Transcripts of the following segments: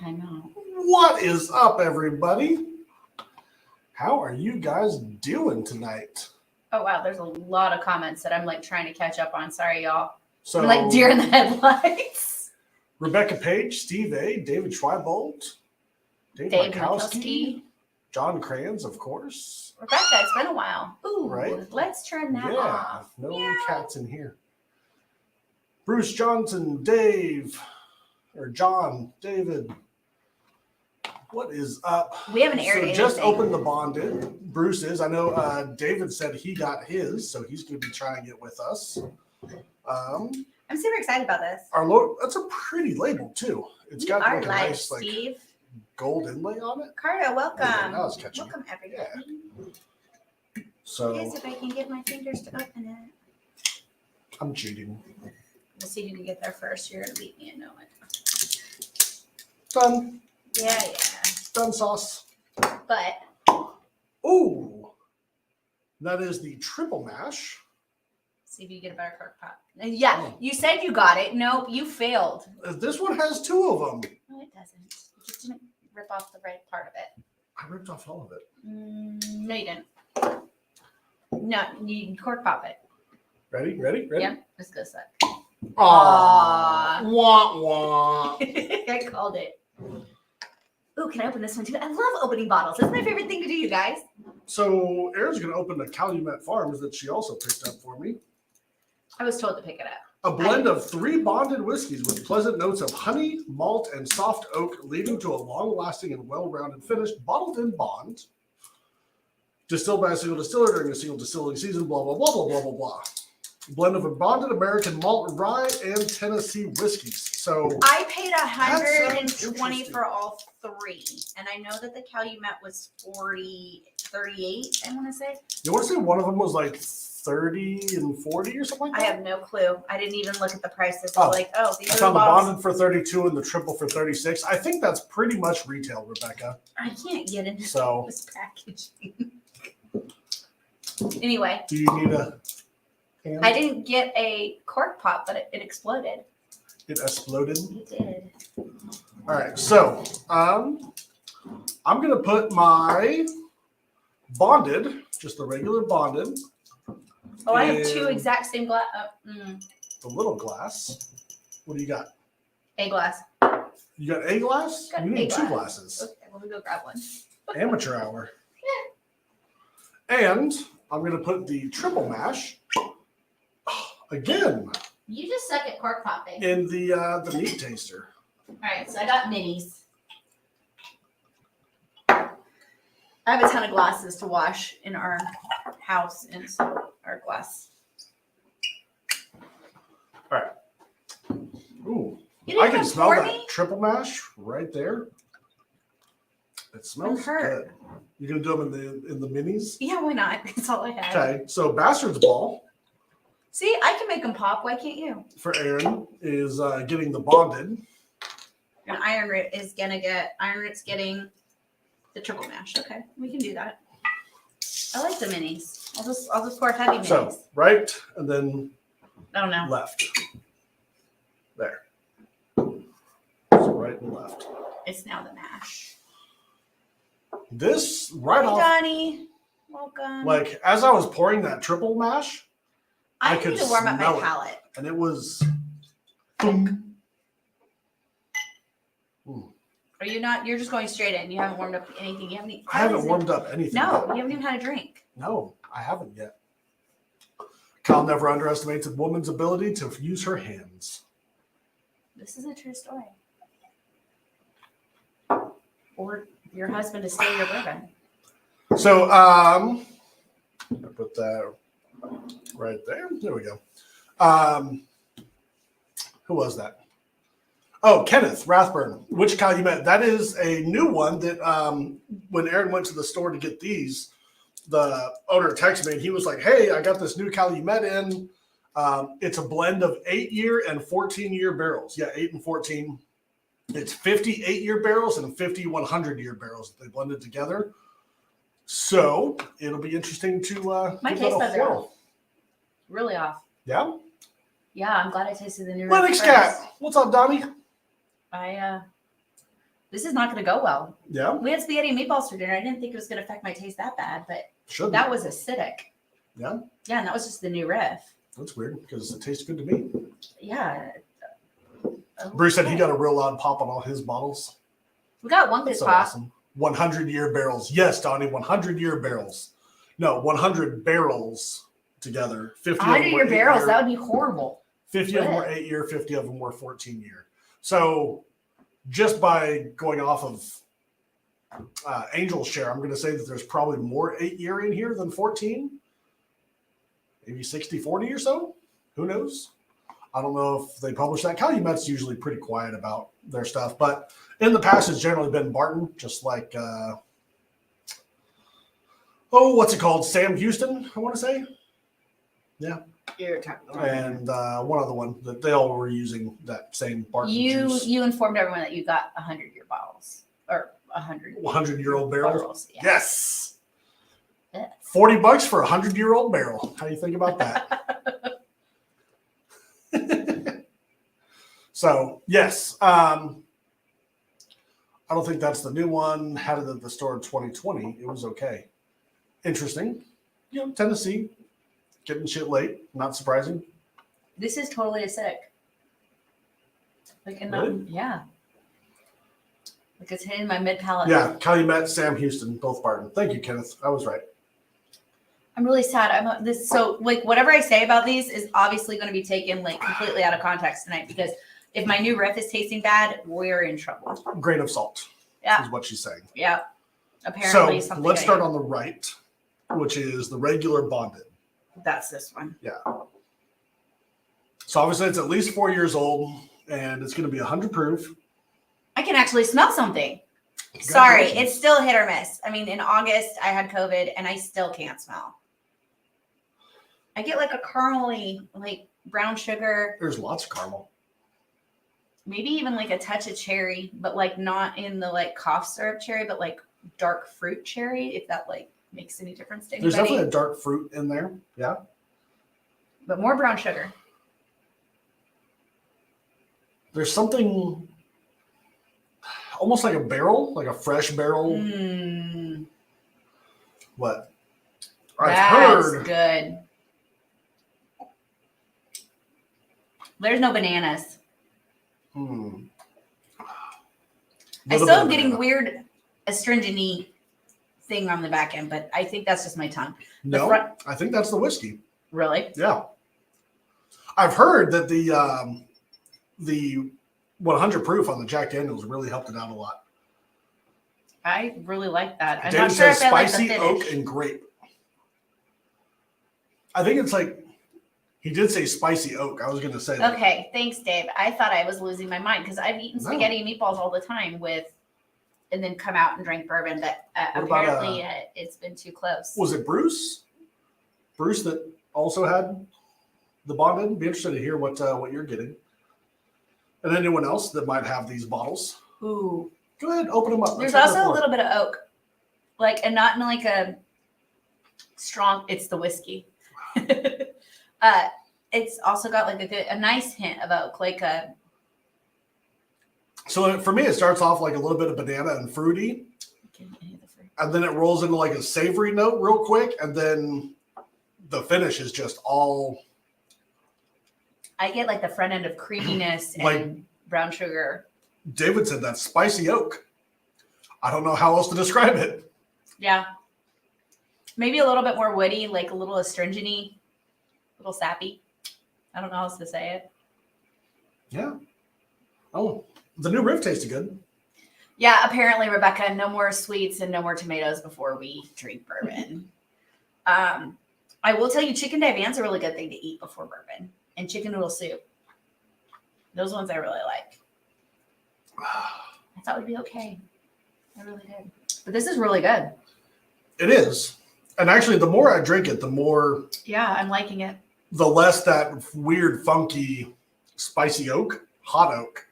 time out. What is up, everybody? How are you guys doing tonight? Oh, wow. There's a lot of comments that I'm like trying to catch up on. Sorry, y'all. So, I'm like deer in the headlights. Rebecca Page, Steve A., David Schweibold, Dave Mikowski, John Crayons, of course. Rebecca, it's been a while. Ooh, right? Let's turn that Yeah, off. no Meow. cats in here. Bruce Johnson, Dave, or John, David. What is up? We haven't aired So just anything. opened the Bonded. Bruce is. I know David said he got his, so he's going to be trying it with us. I'm super excited about this. That's a pretty label too. It's got like a nice Steve. gold inlay on it. Carter, welcome. Yeah, that was catchy. Welcome, everybody. So Yes, if I can get my fingers to open it. I'm cheating. We'll see who can get there first. You're going to beat me and know it. Done. Yeah. Done sauce. But Ooh. That is the triple mash. see if you get a better crock pot. Yeah, you said you got it. Nope, you failed. This one has two of them. No, it doesn't. You just didn't rip off the right part of it. I ripped off all of it. No, you didn't. No, you cork pop it. Ready? Yeah, this goes that. Aww. Wah, wah. I called it. Ooh, can I open this one too? I love opening bottles. It's my favorite thing to do, you guys. So Erin's going to open the Calumet Farms that she also picked up for me. I was told to pick it up. A blend of 3 bonded whiskeys with pleasant notes of honey, malt, and soft oak, leading to a long-lasting and well-rounded finish, bottled in bond. Distilled by a single distiller during a single distilling season, blah, blah, blah, blah, blah, blah, blah. Blend of a bonded American malt, rye, and Tennessee whiskeys. So I paid sounds $120 interesting. for all 3. And I know that the Calumet was 38, I want to say. you want to say one of them was like 30 and 40 or something like I that? have no clue. I didn't even look at the prices. Oh, These I are the found the bottles. bonded for 32 and the triple for 36. I think that's pretty much retail, Rebecca. I can't get into So this packaging. Anyway, do you need a hand? I didn't get a cork pop, but it exploded. It exploded. It did. All right, so I'm gonna put my bonded, just the regular bonded, Oh, I have 2 And- exact same glass. the little glass. What do you got? A glass. You got a glass? Got You need a 2 glass. glasses. Okay, let me go grab one. Amateur hour. And I'm gonna put the triple mash again You just suck at cork popping. in the meat taster. All right, so I got minis. I have a ton of glasses to wash in our house, and so our glass. All right. Ooh, You I didn't can even smell pour that me? triple mash right there. It smells hurt. good. You gonna do them in the minis? Yeah, why not? That's all I have. Okay, so Bastard's Ball See, I can make them pop. Why can't you? for Erin is getting the bonded. And Iron Root is gonna get Iron Root's getting the triple mash. Okay, we can do that. I like the minis. I'll just pour heavy minis. So right and then Oh no. left. There. So right and left. It's now the mash. This right Hey, off, Donnie. Welcome. like as I was pouring that triple mash, I I could need to warm up my smell it. palate. and it was boom. Mm. Are you not? You're just going straight in. You haven't warmed up anything. You haven't. I haven't warmed up anything. No, yet. you haven't even had a drink. No, I haven't yet. Kyle never underestimates a woman's ability to use her hands. This is a true story. Or your husband to steal your bourbon. So, I put that right there. There we go. Who was that? Oh, Kenneth Rathburn. Which Calumet? That is a new one that when Erin went to the store to get these, the owner texted me and he was like, "Hey, I got this new Calumet in. It's a blend of 8-year and 14-year barrels. Yeah, 8 and 14. It's 50 8-year barrels and 50 100-year barrels that they blended together. So it'll be interesting to My give taste that a buds are whirl. off. Really off. Yeah. Yeah, I'm glad I tasted the new. Linux first. Cat. What's up, Donnie? This is not going to go well. Yeah, We had spaghetti and meatballs for dinner. I didn't think it was going to affect my taste that bad, but should that was acidic. Yeah, Yeah, and that was just the new riff. that's weird because it tastes good to me. Yeah. Bruce said he got a real loud pop on all his bottles. We got one good That's so pop. awesome. 100-year barrels. Yes, Donnie, 100-year barrels. No, 100 barrels together. 50 of them 100-year were barrels. 8-year. That would be horrible. 50 of them were 8-year, 50 of them were 14-year. So just by going off of Angel's share, I'm going to say that there's probably more 8-year in here than 14. Maybe 60-40 or so. Who knows? I don't know if they publish that. Calumet's usually pretty quiet about their stuff, but in the past it's generally been Barton, just like what's it called? Sam Houston, I want to say. Yeah. You're talking about And one other one that they all were using that same Barton juice. You informed everyone that you got 100-year bottles or 100-year-old barrels. Yeah. Yes. Yeah. $40 for a 100-year-old barrel. How do you think about that? So yes, I don't think that's the new one. Had it at the store in 2020. It was okay. Interesting. You know, Tennessee getting shit late. Not surprising. This is totally acidic. Like, Really? Yeah. Like it's hitting my mid palate. Yeah, Calumet, Sam Houston, both Barton. Thank you, Kenneth. I was right. I'm really sad. So like whatever I say about these is obviously going to be taken like completely out of context tonight because if my new riff is tasting bad, we're in trouble. Grain of salt. Yeah. Is what she's saying. Yeah. Apparently So something. let's start on the right, which is the regular bonded. That's this one. Yeah. So obviously it's at least 4 years old and it's going to be 100 proof. I can actually smell something. Sorry, it's still hit or miss. I mean, in August I had COVID and I still can't smell. I get like a caramely, like brown sugar. There's lots of caramel. Maybe even like a touch of cherry, but like not in the like cough syrup cherry, but like dark fruit cherry, if that like makes any difference to anybody. There's definitely a dark fruit in there. Yeah. But more brown sugar. There's something almost like a barrel, like a fresh barrel. What? I've heard. Good. There's no bananas. I still am getting weird astringent thing on the back end, but I think that's just my tongue. No, I think that's the whiskey. Really? Yeah. I've heard that the 100 proof on the Jack Daniels really helped it out a lot. I really like that. I'm David not sure says if I like the spicy finish. oak and grape. I think it's like he did say spicy oak. I was going to say that. Okay, thanks, Dave. I thought I was losing my mind because I've eaten spaghetti and meatballs all the time and then come out and drink bourbon, but apparently it's been too close. Was it Bruce? Bruce that also had the bonded? Be interested to hear what you're getting. And anyone else that might have these bottles. Ooh. Go ahead, open them up. There's also a little bit of oak, and not in like a strong. It's the whiskey. It's also got like a nice hint of oak, like a. So for me, it starts off like a little bit of banana and fruity, and then it rolls into like a savory note real quick, and then the finish is just all. I get like the front end of creaminess Like- and brown sugar. David said that's spicy oak. I don't know how else to describe it. Yeah. Maybe a little bit more woody, like a little astringent-y, a little sappy. I don't know how else to say it. Yeah. Oh, the new riff tasted good. Yeah, apparently, Rebecca, no more sweets and no more tomatoes before we drink bourbon. I will tell you, chicken divan's a really good thing to eat before bourbon, and chicken noodle soup. Those ones I really like. I thought would be okay. I really did. But this is really good. It is. And actually, the more I drink it, the more, Yeah, I'm liking it. the less that weird, funky, spicy oak, hot oak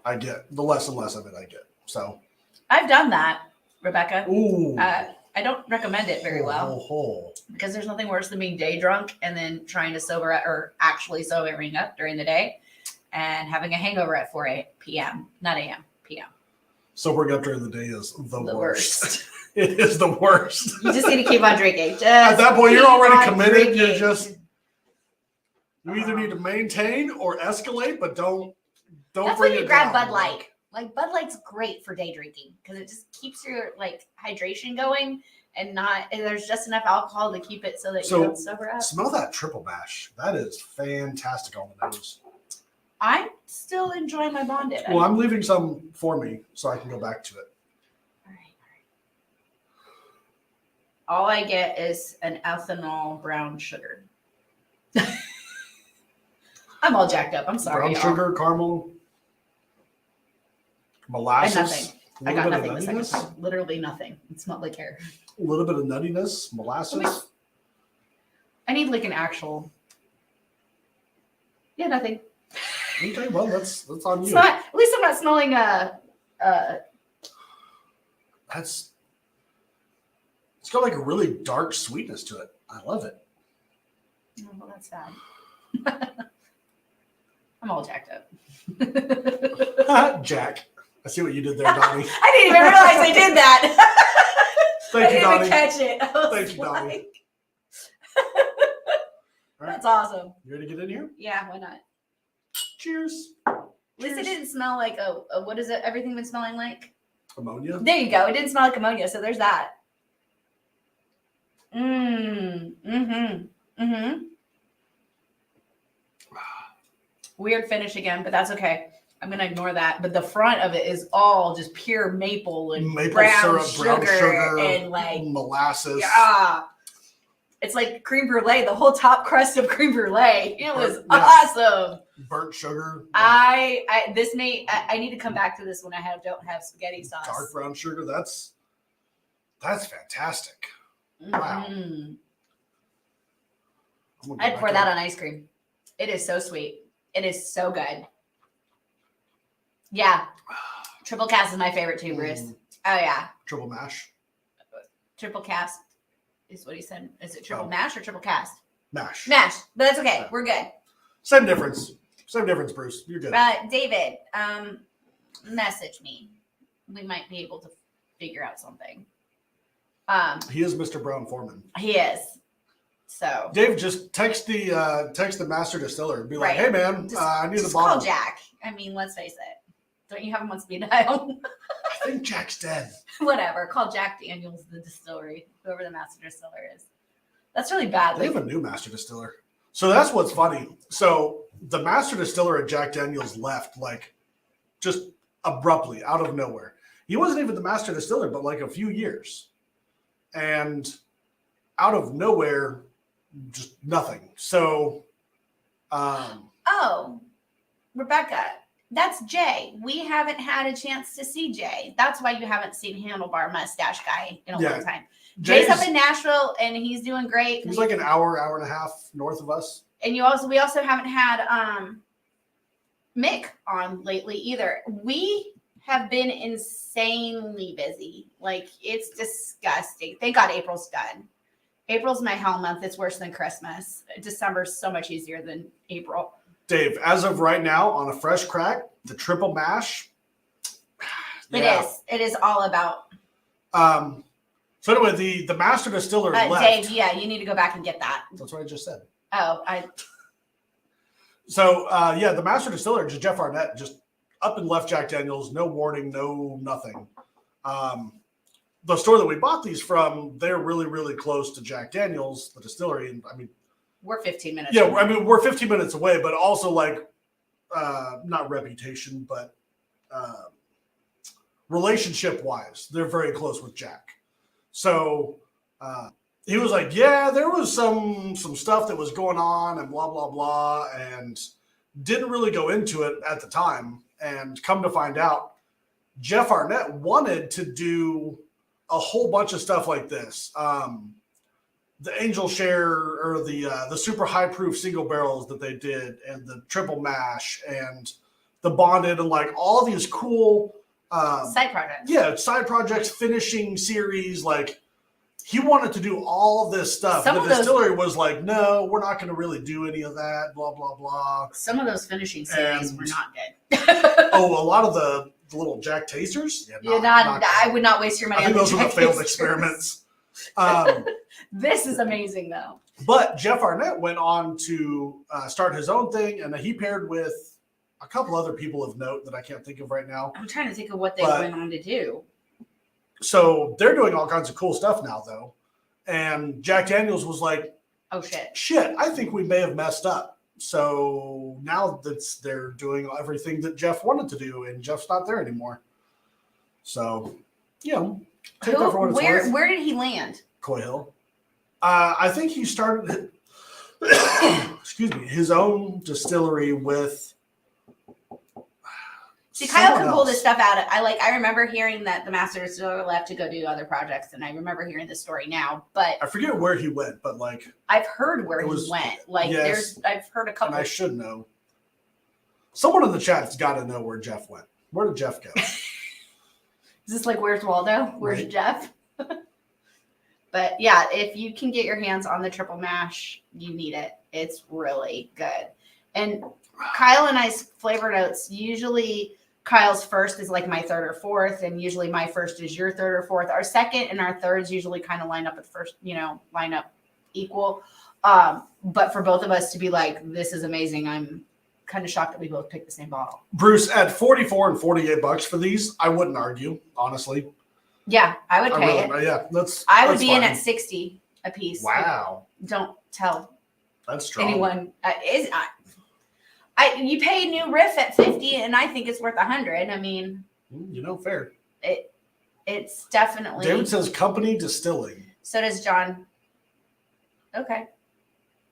I get. The less and less of it I get. So. I've done that, Rebecca. Ooh. I don't recommend it very well because there's nothing worse than being day drunk and then trying to sober up or actually sobering up during the day and having a hangover at 4 p.m. Not a.m. p.m. Sober up during the day is the The worst. worst. It is the worst. You just need to keep on drinking. Just At that point, you're keep already on committed. You're drinking. just you either need to maintain or escalate, but don't That's bring when you it grab down. Bud Light. Like Bud Light's great for day drinking because it just keeps your like hydration going and there's just enough alcohol to keep it so that you don't sober up. Smell that triple mash. That is fantastic on the nose. I'm still enjoying my Bonded. Well, I'm leaving some for me so I can go back to it. All right. All I get is an ethanol brown sugar. I'm all jacked up. I'm sorry. Brown y'all. sugar, caramel, molasses. And nothing. I got nothing the second nuttiness. time. Literally nothing. It smelled like hair. A little bit of nuttiness, molasses. I need like an actual. Yeah, nothing. Okay, well that's on you. It's not, at least I'm not smelling It's got like a really dark sweetness to it. I love it. Oh, well, that's sad. I'm all jacked up. Jack. I see what you did there, Donnie. I didn't even realize I did that. Thank you, I didn't Donnie. even catch it. I was Thank you, Donnie. like, All right. That's awesome. You ready to get in here? Yeah, why not? Cheers. At least it Cheers. didn't smell like what is it? Everything been smelling like? Ammonia. There you go. It didn't smell like ammonia, so there's that. Mm-hmm. Weird finish again, but that's okay. I'm gonna ignore that. But the front of it is all just pure maple and brown sugar and like molasses. yeah. It's like creme brulee, the whole top crust of creme brulee. It was Yeah. awesome. Burnt sugar. I need to come back to this when I don't have spaghetti sauce. Dark brown sugar. That's fantastic. Wow. Mhm. I'm gonna go I'd back pour in. that on ice cream. It is so sweet. It is so good. Yeah. Triple cast is my favorite too, Bruce. Oh yeah. Triple mash. Triple cast is what he said. Is it triple Oh. mash or triple cast? Mash. Mash. But that's okay. Yeah. We're good. Same difference. Same difference, Bruce. You're good. David, message me. We might be able to figure out something. He is Mr. Brown Foreman. He is. So Dave, just text the master distiller and be like, Right. "Hey, man, Just- I need a just call bottle." Jack. I mean, let's face it. Don't you have him on speed dial? I think Jack's dead. Whatever. Call Jack Daniels, the distillery, whoever the master distiller is. That's really bad. They have a new master distiller. So that's what's funny. So the master distiller at Jack Daniels left like just abruptly out of nowhere. He wasn't even the master distiller, but like a few years. And out of nowhere, just nothing. So Oh, Rebecca, that's Jay. We haven't had a chance to see Jay. That's why you haven't seen Handlebar Mustache Guy in a long time. Jay's up in Nashville and he's doing great. He's like an hour and a half north of us. And we also haven't had Mick on lately either. We have been insanely busy. Like it's disgusting. Thank God April's done. April's my hell month. It's worse than Christmas. December's so much easier than April. Dave, as of right now, on a fresh crack, the triple mash. Yeah. It is all about. So anyway, the master distiller left. Dave, yeah, you need to go back and get that. That's what I just said. Oh, So the master distiller, just Jeff Arnett, just up and left Jack Daniels, no warning, no nothing. The store that we bought these from, they're really, really close to Jack Daniels, the distillery, and I mean, we're 15 minutes. yeah, away. I mean, we're 15 minutes away, but also like, not reputation, but relationship-wise, they're very close with Jack. So he was like, yeah, there was some stuff that was going on and blah, blah, blah, and didn't really go into it at the time. And come to find out, Jeff Arnett wanted to do a whole bunch of stuff like this. The Angel Share or the super high proof single barrels that they did, and the triple mash and the bonded, and like all these cool side projects. yeah, side projects, finishing series. Like he wanted to do all this stuff. Some The of those- distillery was like, no, we're not going to really do any of that, blah, blah, blah. Some of those finishing series And- were not good. Oh, a lot of the little Jack Tasters? Yeah, You're not I would not waste your money I think on those were the Jack failed Tasters. experiments. This is amazing, though. But Jeff Arnett went on to start his own thing, and he paired with a couple other people of note that I can't think of right now. I'm trying to think of what they But- went on to do. So they're doing all kinds of cool stuff now, though. And Jack Daniels was like, Oh, shit. shit, I think we may have messed up. So now they're doing everything that Jeff wanted to do, and Jeff's not there anymore. So, take that for what it's worth. Where did he land? Coy Hill. I think he started, excuse me, his own distillery with. See, Kyle someone can pull else. this stuff out. I remember hearing that the master distiller left to go do other projects, and I remember hearing this story now. But I forget where he went, but like, I've heard where It was- he went. Like, yes. I've heard a and couple. I should know. Someone in the chat's got to know where Jeff went. Where did Jeff go? Is this like, where's Waldo? Where's Right. Jeff? But yeah, if you can get your hands on the triple mash, you need it. It's really good. And Kyle and I's flavor notes, usually Kyle's first is like my third or fourth, and usually my first is your third or fourth. Our second and our thirds usually kind of line up at first, line up equal. But for both of us to be like, this is amazing, I'm kind of shocked that we both picked the same bottle. Bruce, at $44 and $48 for these, I wouldn't argue, honestly. Yeah, I would pay it. Yeah, that's. I would that's be in fine. at 60 a piece. Wow, Don't tell that's strong. anyone. You pay new riff at 50, and I think it's worth 100. I mean, Fair. it's definitely. David says company distilling. So does John. Okay.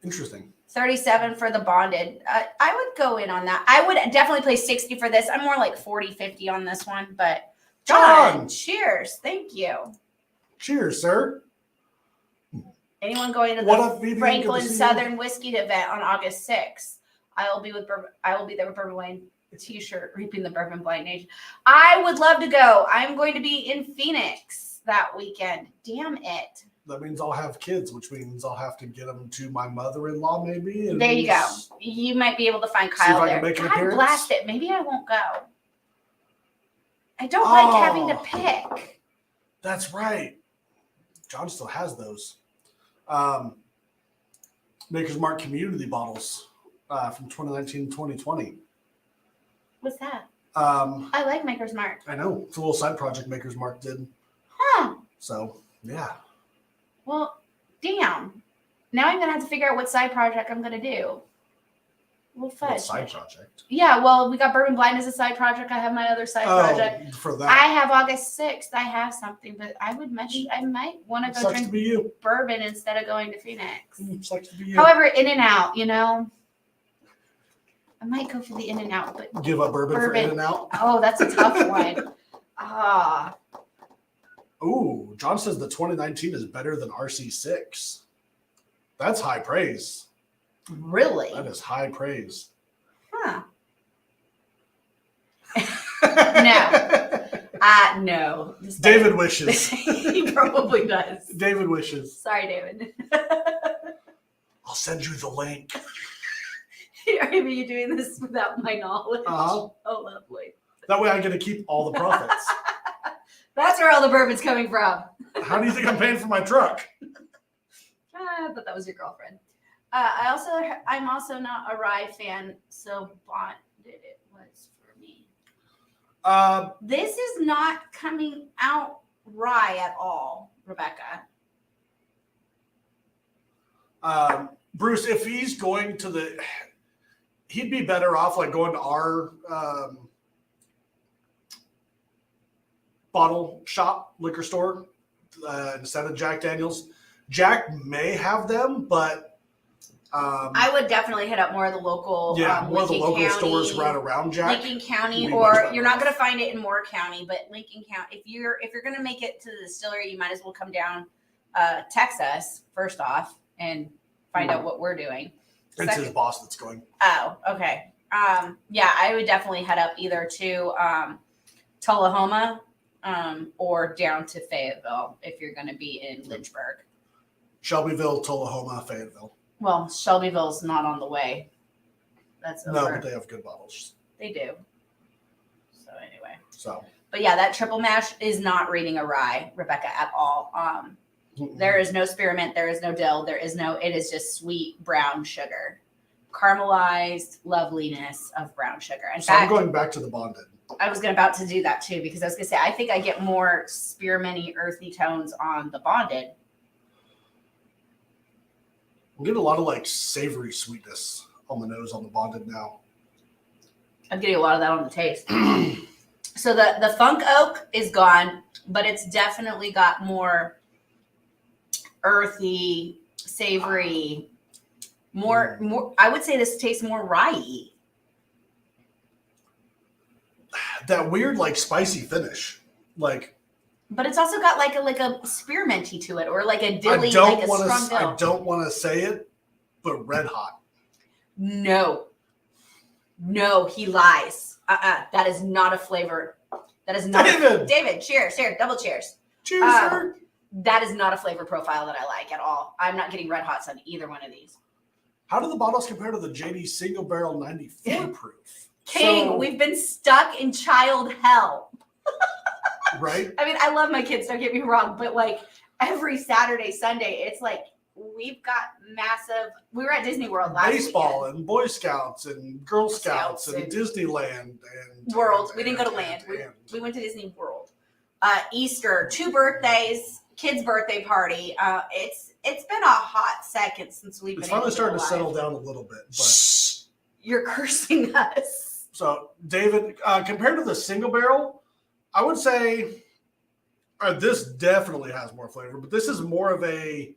Interesting. 37 for the bonded. I would go in on that. I would definitely play 60 for this. I'm more like 40, 50 on this one, but John, cheers. Thank you. Cheers, sir. Anyone going to What up, BB? the Good Franklin to see you. Southern Whiskey event on August 6th? I will be there with Bourbon Wine t-shirt, reaping the Bourbon Blind Nation. I would love to go. I'm going to be in Phoenix that weekend. Damn it. That means I'll have kids, which means I'll have to get them to my mother-in-law, maybe. And There you go. You might be able to find See if Kyle I there. can make an God appearance. blast it. Maybe I won't go. I don't like having to Oh. pick. That's right. John still has those. Maker's Mark community bottles from 2019 2020. What's that? I I like Maker's Mark. know. It's a little side project Maker's Mark did. Huh. So, yeah. Well, damn. Now I'm going to have to figure out what side project I'm going to do. Well, What fudge. side project? Yeah, well, we got Bourbon Blind as a side project. I have my other side project. For that. I have August 6th. I have something, but I might want to go Sucks to drink be you. bourbon instead of going to Phoenix. Sucks to be you. However, In and Out, I might go for the In and Out, but Give up bourbon for Bourbon. In and Out. oh, that's a tough one. Ah, Ooh, John says the 2019 is better than RC6. That's high praise. really? That is high praise. Huh. No. No. This guy- David wishes. he probably does. David wishes. Sorry, David. I'll send you the link. Are you doing this without my knowledge? Uh-huh. Oh, lovely. That way I get to keep all the profits. That's where all the bourbon's coming from. How do you think I'm paying for my truck? I thought that was your girlfriend. I'm also not a rye fan, so bonded it was for me. This is not coming out rye at all, Rebecca. Bruce, if he's going to he'd be better off like going to our bottle shop, liquor store, instead of Jack Daniels. Jack may have them, but I would definitely hit up more of the local, more of the Lincoln local County, stores right around Jack. Lincoln County, would be much or better you're not off. going to find it in Moore County, but Lincoln County. If you're going to make it to the distillery, you might as well come down, text us first off and find out what we're doing. It's his boss that's going. Oh, okay. Yeah, I would definitely head up either to Tullahoma or down to Fayetteville if you're going to be in Lynchburg. Shelbyville, Tullahoma, Fayetteville. Well, Shelbyville's not on the way. That's over. No, but they have good bottles. They do. So anyway. So. But yeah, that triple mash is not reading a rye, Rebecca, at all. There is no spearmint. There is no dill. It is just sweet brown sugar. Caramelized loveliness of brown sugar. In fact, I'm going back to the bonded. I was about to do that too, because I was going to say, I think I get more spearminty, earthy tones on the bonded. I'm getting a lot of like savory sweetness on the nose on the bonded now. I'm getting a lot of that on the taste. So the funk oak is gone, but it's definitely got more earthy, savory, more. I would say this tastes more rye-y. That weird like spicy finish, like. But it's also got like a spearminty to it, or like a dilly, strong dill. I don't want to say it, but red hot. No, he lies. That is not a flavor. That is not. David, cheers. Here, double cheers. Cheers, sir. That is not a flavor profile that I like at all. I'm not getting red hots on either one of these. How do the bottles compare to the JD single barrel 94 proof? King, we've been stuck in child hell. Right? I mean, I love my kids, don't get me wrong, but like every Saturday, Sunday, it's like we've got massive. We were at Disney World last baseball weekend. And Boy Scouts and Girl Scouts and Disneyland and World. We didn't go to land. We went to Disney World. Easter, 2 birthdays, kids' birthday party. It's been a hot second since we've been. It's finally starting to settle down a little bit. But shh, you're cursing us. So, David, compared to the single barrel, I would say this definitely has more flavor, but this is more of that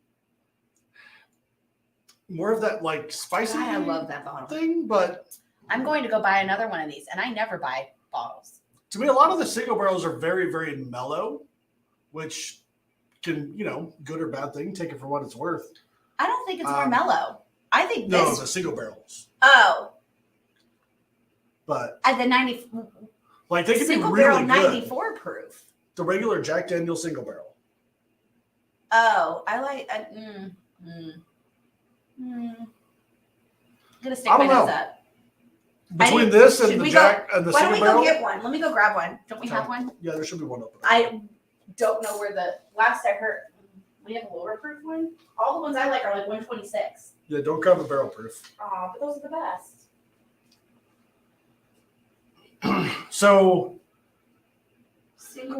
like spicy. God, I love that bottle thing, but I'm going to go buy another one of these, and I never buy bottles. To me, a lot of the single barrels are very, very mellow, which can, good or bad thing, take it for what it's worth. I don't think it's more mellow. I think this. No, the single barrels. Oh. But at the 90. Like they can be single really barrel good. 94 proof. The regular Jack Daniel's single barrel. Oh, I like. I'm gonna stick I my don't nose know. up. Between this and the Jack and the why don't single we barrel. go get one? Let me go grab one. Don't we have one? Yeah, there should be one up there. I don't know where the last I heard. We have a lower proof one. All the ones I like are like 126. Yeah, don't grab a barrel proof. Oh, but those are the best. So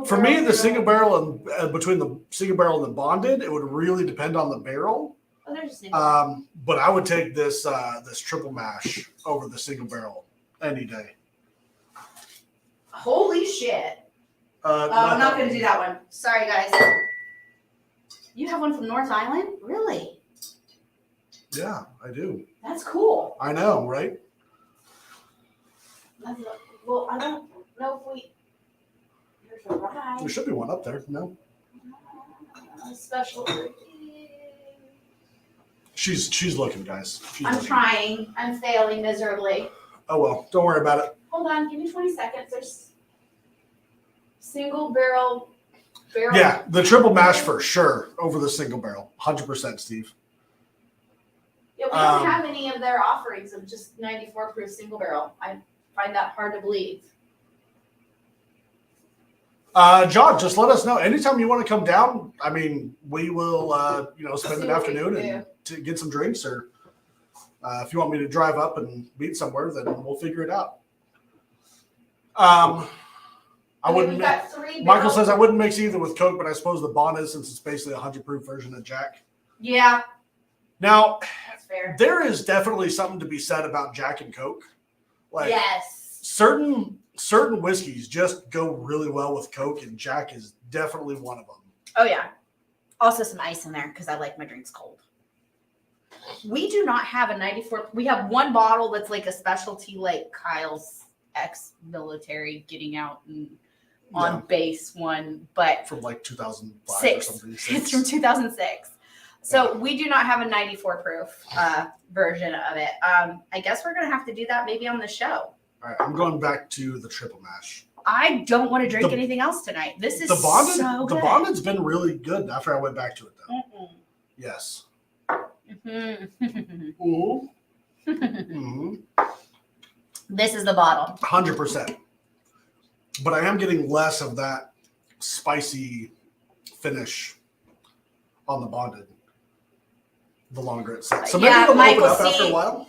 for me, the barrel. single barrel and between the single barrel and the bonded, it would really depend on the barrel. Oh, there's a single. But I would take this triple mash over the single barrel any day. Holy shit! Not I'm not going to do that one. Sorry, guys. You have one from North Island? Really? Yeah, I do. That's cool. I know, right? Well, I don't know if we. There's a rye. There should be one up there. No. Special. She's looking, guys. I'm trying. I'm failing miserably. Oh well, don't worry about it. Hold on, give me 20 seconds. There's single barrel. Yeah, the triple mash for sure over the single barrel. 100%, Steve. Yeah, we don't have any of their offerings of just 94 proof single barrel. I find that hard to believe. John, just let us know anytime you want to come down. I mean, we will, spend an afternoon and to get some drinks, or if you want me to drive up and meet somewhere, then we'll figure it out. I wouldn't. Michael says I wouldn't mix either with Coke, but I suppose the bond since it's basically a 100 proof version of Jack. Yeah. Now, that's fair. There is definitely something to be said about Jack and Coke. Like, yes. Certain whiskeys just go really well with Coke, and Jack is definitely one of them. Oh yeah. Also some ice in there because I like my drinks cold. We do not have a 94. We have one bottle that's like a specialty, like Kyle's ex-military getting out and on base one, but from like 2005 or something. It's from 2006. So we do not have a 94 proof version of it. I guess we're gonna have to do that maybe on the show. All right, I'm going back to the triple mash. I don't want to drink The- anything else tonight. This is The bonded, so good. the bonded's been really good after I went back to it though. Mm-mm. Yes. Mhm. Ooh. Mm-hmm. This is the bottle. 100%. But I am getting less of that spicy finish on the bonded the longer it sits. So maybe Yeah, it'll Michael, open up after see, a while.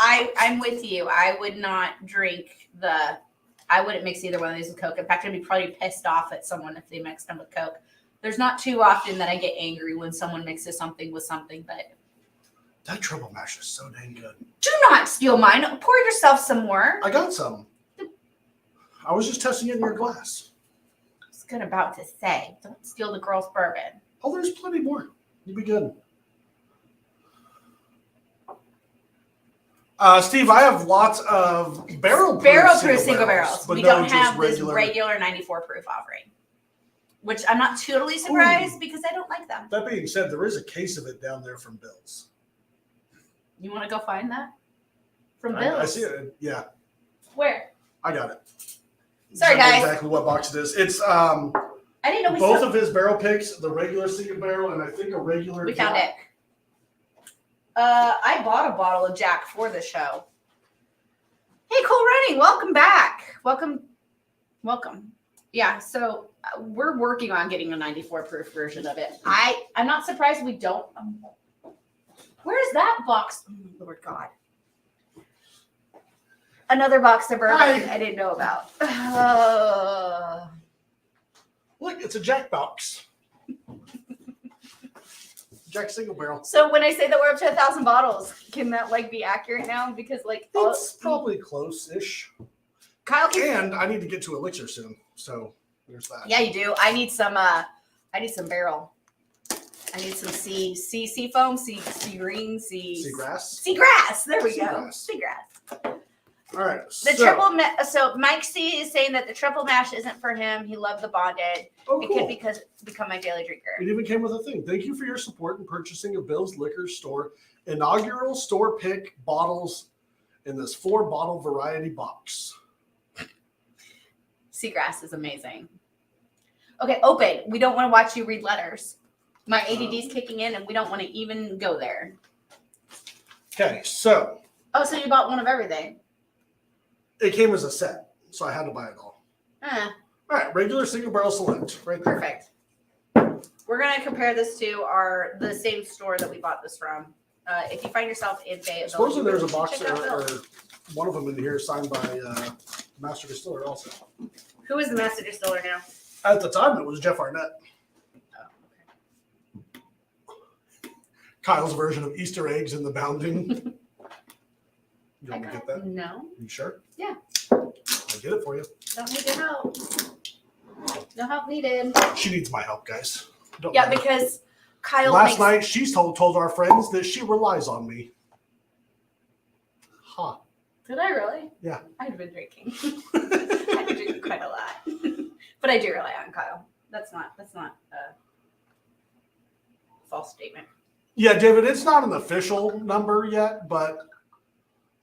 I'm with you. I would not drink I wouldn't mix either one of these with Coke. In fact, I'd be probably pissed off at someone if they mixed them with Coke. There's not too often that I get angry when someone mixes something with something, but That triple mash is so dang good. do not steal mine. Pour yourself some more. I got some. I was just testing it in your glass. I was good about to say, don't steal the girl's bourbon. Oh, there's plenty more. You'll be good. Steve, I have lots of Barrel-proof single barrels. but We no don't just have this regular 94 proof offering, which I'm not totally surprised because I don't like them. That being said, there is a case of it down there from Bill's. You want to go find that? From I Bill's? see it. Yeah, Where? I got it. Sorry, I know guys. exactly what box it is. It's I didn't know we both still- of his barrel picks, the regular single barrel, and I think a regular. We found Jack. it. I bought a bottle of Jack for the show. Hey, Cool Running, welcome back. Welcome. Yeah, so we're working on getting a 94 proof version of it. I'm not surprised we don't. Where's that box? Oh, Lord God. Another box of bourbon Hi. I didn't know about. Look, it's a Jack box. Jack single barrel. So when I say that we're up to 1,000 bottles, can that be accurate now? Because It's probably close-ish. Kyle can. And I need to get to Elixir soon, so there's that. Yeah, you do. I need some barrel. I need some sea foam, sea green, Seagrass. seagrass. There we go. Seagrass. Seagrass. All right. So Mike C is saying that the triple mash isn't for him. He loved the bonded. Oh, It cool. could become my daily drinker. It even came with a thing. Thank you for your support in purchasing of Bill's Liquor Store inaugural store pick bottles in this 4-bottle variety box. Seagrass is amazing. Okay, open. We don't want to watch you read letters. My ADD's kicking in, and we don't want to even go there. Okay, so Oh, so you bought one of everything? it came as a set, so I had to buy it all. All right, regular single barrel select, right there. Perfect. We're gonna compare this to the same store that we bought this from. If you find yourself in Fayetteville, Supposedly there's a box check out or Bill's. one of them in here signed by Master Distiller also. Who is the master distiller now? At the time, it was Jeff Arnett. Oh, Kyle's version of Easter eggs in the bounding. You okay. want me to get that? No, You sure? Yeah. I'll get it for you. don't need your help. No help needed. She needs my help, guys. Don't Yeah, worry. because Kyle Last makes. night she's told our friends that she relies on me. Huh. Did I really? Yeah. I've been drinking. I've been drinking quite a lot, but I do rely on Kyle. That's not a false statement. Yeah, David, it's not an official number yet, but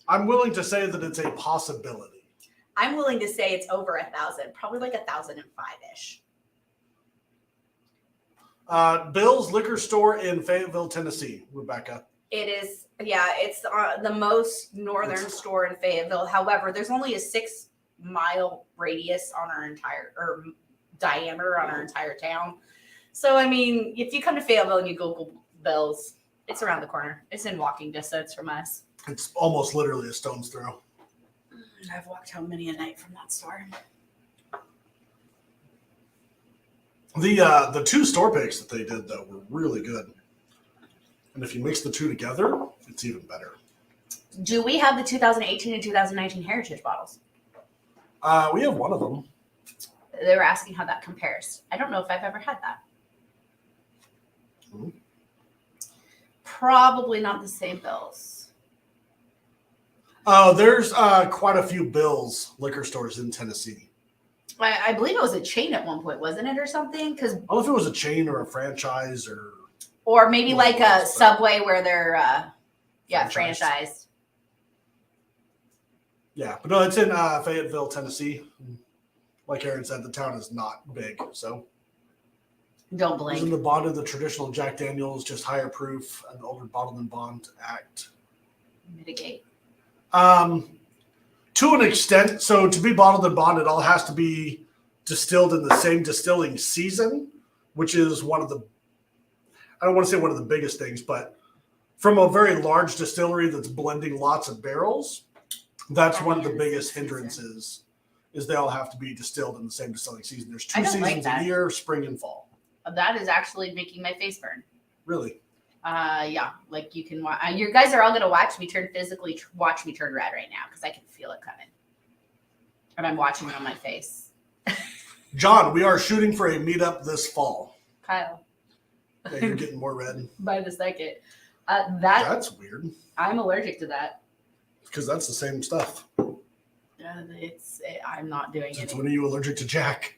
I'm willing to say that it's a possibility. I'm willing to say it's over 1,000, probably like 1,005-ish. Bill's Liquor Store in Fayetteville, Tennessee, Rebecca. It is, yeah, it's the most northern store in Fayetteville. However, there's only a 6-mile radius on our entire, or diameter on our entire town. So, I mean, if you come to Fayetteville and you Google Bill's, it's around the corner. It's in walking distance from us. It's almost literally a stone's throw. I've walked home many a night from that store. The 2 store picks that they did, though, were really good. And if you mix the 2 together, it's even better. Do we have the 2018 and 2019 Heritage bottles? We have one of them. They were asking how that compares. I don't know if I've ever had that. Hmm. Probably not the same Bills. There's quite a few Bill's liquor stores in Tennessee. I believe it was a chain at one point, wasn't it, or something? I don't know if it was a chain or a franchise Or maybe Well, like a but- Subway where they're, Franchise. franchised. Yeah, but no, it's in Fayetteville, Tennessee. like Aaron said, the town is not big. So Don't isn't blink. the bonded the traditional Jack Daniels, just higher proof and the older Bottled and Bond Act? Mitigate. To an extent. So to be bottled and bonded, all has to be distilled in the same distilling season, which is one of the, I don't want to say one of the biggest things, but from a very large distillery that's blending lots of barrels, that's one of the biggest hindrances is they all have to be distilled in the same distilling season. There's I two don't like seasons that. a year, spring and fall. That is actually making my face burn. Really? Yeah, like you can watch. You guys are all gonna watch me turn watch me turn red right now because I can feel it coming, and I'm watching it on my face. John, we are shooting for a meetup this fall. Kyle, Yeah, you're getting more red. by the second, That's weird I'm allergic to that. because that's the same stuff. I'm not doing Since it. when are you allergic to Jack?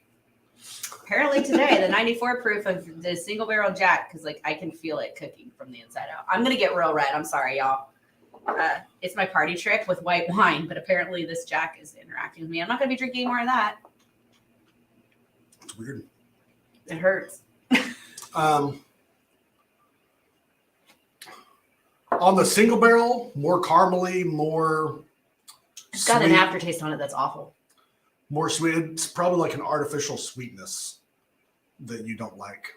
Apparently today, the 94 proof of the single barrel Jack, because like I can feel it cooking from the inside out. I'm gonna get real red. I'm sorry, y'all. It's my party trick with white wine, but apparently this Jack is interacting with me. I'm not gonna be drinking more of that. It's weird. It hurts. On the single barrel, more caramely, more It's got sweet, an aftertaste on it that's awful. more sweet. It's probably like an artificial sweetness that you don't like.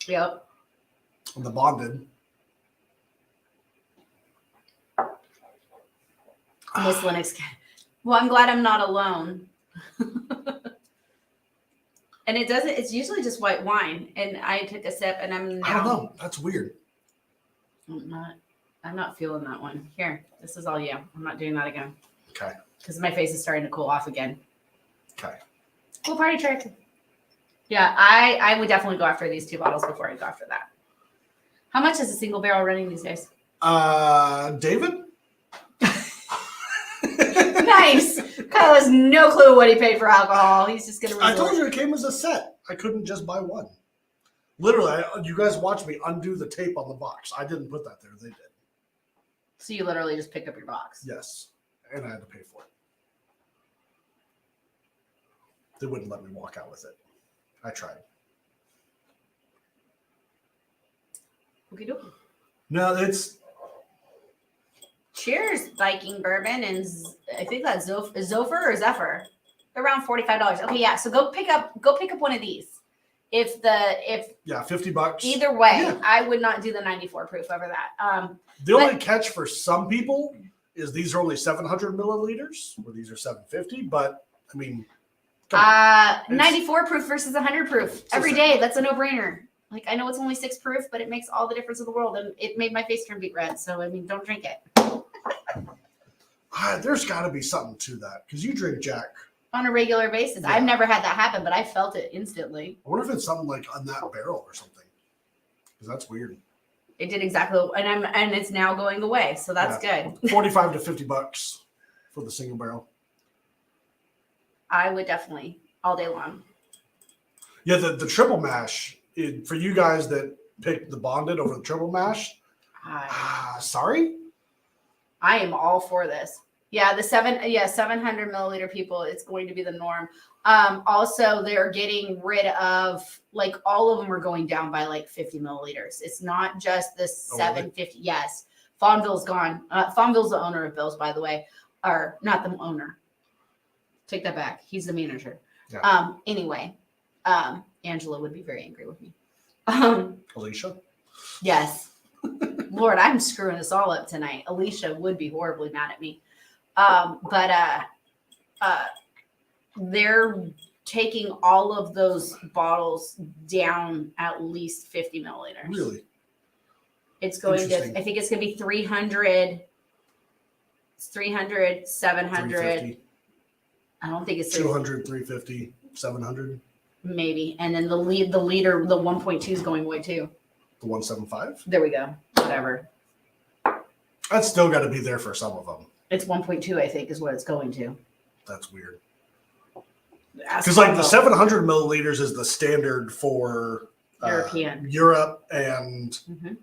Yep. On the bonded, Miss Linux. Well, I'm glad I'm not alone. And it doesn't. It's usually just white wine, and I took a sip, and I'm I don't now. know. That's weird. I'm not feeling that one. Here, this is all you. I'm not doing that again Okay. because my face is starting to cool off again. Okay. Cool party trick. Yeah, I would definitely go after these 2 bottles before I go after that. How much is a single barrel running these days? David? Nice. Kyle has no clue what he paid for alcohol. He's just gonna. I told you it came as a set. I couldn't just buy one. Literally, you guys watched me undo the tape on the box. I didn't put that there. They did. So you literally just picked up your box. Yes. And I had to pay for it. They wouldn't let me walk out with it. I tried. Okey dokie. No, it's Cheers, Viking bourbon, and I think that's Zophyr or Zephyr. They're around $45. Okay, yeah. So go pick up one of these. If $50. either way, Yeah. I would not do the 94 proof over that. The only catch for some people is these are only 700 milliliters, where these are 750. But I mean, come on. 94 proof versus 100 proof every the day. That's a no-brainer. Like I know it's only 6 proof, but it makes all the difference in the world, and it made my face turn beet red. So I mean, don't drink it There's got to be something to that because you drink Jack. on a regular basis. Yeah. I've never had that happen, but I felt it instantly. I wonder if it's something like on that barrel or something, because that's weird. It did exactly, and it's now going away, so that's good. $45 to $50 for the single barrel. I would definitely all day long. Yeah, the triple mash for you guys that picked the bonded over the triple mash. Sorry. I am all for this. Yeah, 700 milliliter people, it's going to be the norm. Also, they're getting rid of, like, all of them are going down by like 50 milliliters. It's not just the 750. Yes. Fonville's gone. Fonville's the owner of Bill's, by the way, or not the owner. Take that back. He's the manager. Yeah. Anyway, Angela would be very angry with me. Alicia. Yes. Lord, I'm screwing us all up tonight. Alicia would be horribly mad at me. But they're taking all of those bottles down at least 50 milliliters. Really? It's going to, I think it's going to be 300, 700. 350, I don't think it's 200, 350, 700. Maybe. And then the liter, the 1.2 is going away too. The 175. There we go. Whatever. That's still got to be there for some of them. It's 1.2, I think, is what it's going to. That's weird. Ask Because like the Fonville. 700 milliliters is the standard for European. Europe, and Mhm.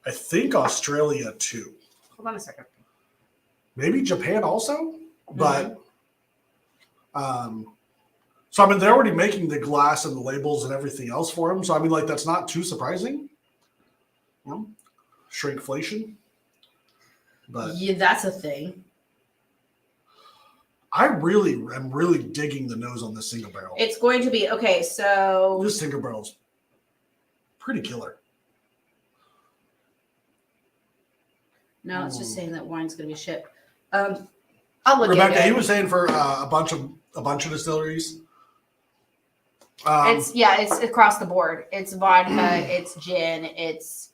I think Australia too. Hold on a second. Maybe Japan also, but So, I mean, they're already making the glass and the labels and everything else for them. So, I mean, like, that's not too surprising. You know, shrinkflation. But Yeah, that's a thing. I really am really digging the nose on this single barrel. It's going to be, okay, so. This single barrel's pretty killer. No, it's just saying that wine's going to be shit. I'll look Rebecca, at it. he was saying for a bunch of distilleries. It's across the board. It's vodka, it's gin, it's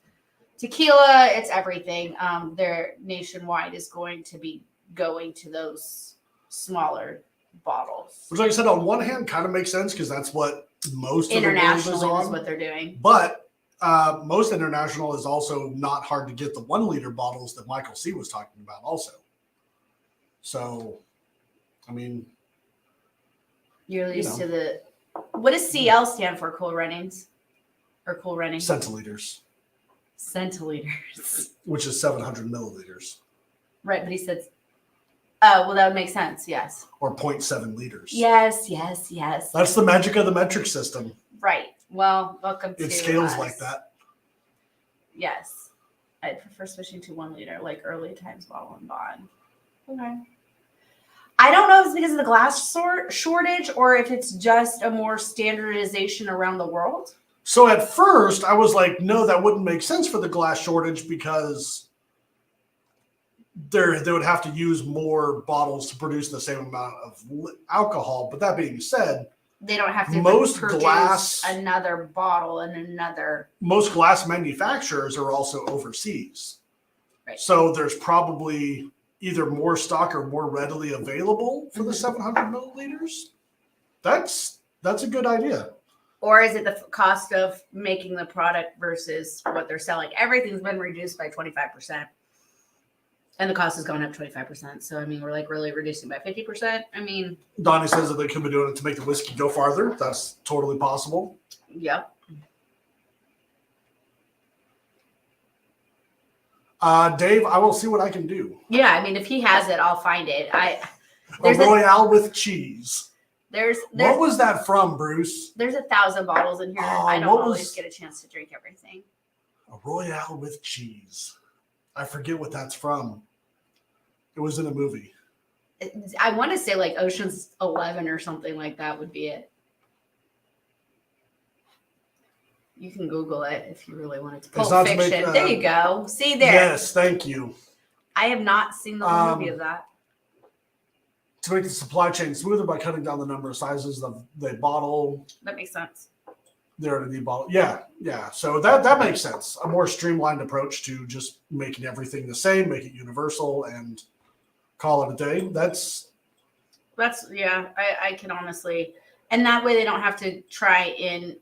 tequila, it's everything. Their nationwide is going to be going to those smaller bottles. Which, like I said, on one hand, kind of makes sense because that's what most of the world is Internationally on. is what they're doing. But most international is also not hard to get the 1 liter bottles that Michael C. was talking about also. So, I mean. You're used to the, what does CL stand for? Cool runnings? Or cool running? Centiliters. Centiliters. Which is 700 milliliters. Right, but he said, oh, well, that would make sense, yes. Or 0.7 liters. Yes. That's the magic of the metric system. Right. Well, welcome to it scales us. like that. Yes. I'd prefer switching to 1 liter, like early times bottle and bond. Okay. I don't know if it's because of the glass shortage or if it's just a more standardization around the world. So at first, I was like, no, that wouldn't make sense for the glass shortage because they would have to use more bottles to produce the same amount of alcohol. But that being said, they don't have to most produce glass another bottle and another. Most glass manufacturers are also overseas. Right. So there's probably either more stock or more readily available for the 700 milliliters. That's a good idea. Or is it the cost of making the product versus what they're selling? Everything's been reduced by 25%. And the cost has gone up 25%. So, I mean, we're like really reducing by 50%. I mean, Donnie says that they could be doing it to make the whiskey go farther. That's totally possible. Yep. Dave, I will see what I can do. Yeah, I mean, if he has it, I'll find it. A Royale with cheese. What was that from, Bruce? There's 1,000 bottles in here. I don't always get a chance to drink everything. A Royale with cheese. I forget what that's from. It was in a movie. I want to say like Ocean's 11 or something like that would be it. You can Google it if you really wanted to. Pulp Fiction. There you go. See there. Yes, thank you. I have not seen the whole movie of that. To make the supply chain smoother by cutting down the number of sizes of the bottle. That makes sense. They're in a deep bottle. Yeah. So that makes sense. A more streamlined approach to just making everything the same, make it universal, and call it a day. That's yeah. I can honestly, and that way they don't have to try and